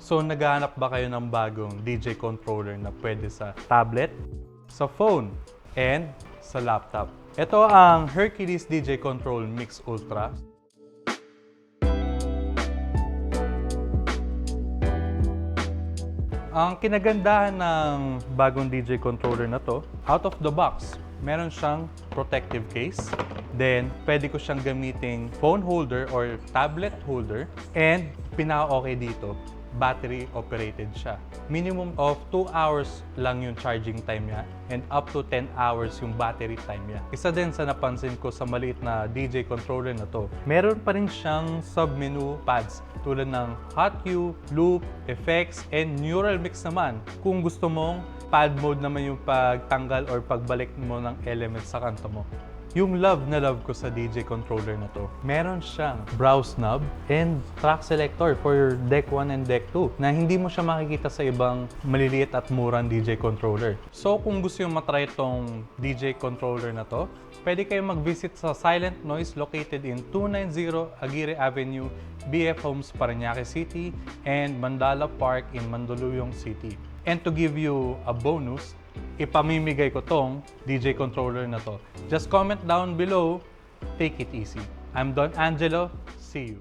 So naghahanap ba kayo ng bagong DJ controller na pwede sa tablet, sa phone, and sa laptop? Ito ang Hercules DJ Control Mix Ultra. Ang kinagandahan ng bagong DJ controller na to, out of the box, meron siyang protective case. Then, pwede ko siyang gamiting phone holder or tablet holder. And, pinaka-okay dito, battery operated siya. Minimum of 2 hours lang yung charging time niya and up to 10 hours yung battery time niya. Isa din sa napansin ko sa maliit na DJ controller na to, meron pa rin siyang sub-menu pads tulad ng hot cue, loop, effects, and neural mix naman. Kung gusto mong pad mode naman yung pagtanggal or pagbalik mo ng elements sa kanto mo. Yung love na love ko sa DJ controller na to, meron siyang browse knob and track selector for your Deck 1 and Deck 2 na hindi mo siya makikita sa ibang maliliit at murang DJ controller. So kung gusto yung matry itong DJ controller na to, pwede kayo mag-visit sa Silent Noise located in 290 Aguirre Avenue, BF Homes, Parañaque City, and Mandala Park in Mandaluyong City. And to give you a bonus, ipamimigay ko tong DJ controller na to. Just comment down below, take it easy. I'm Don Angelo, see you.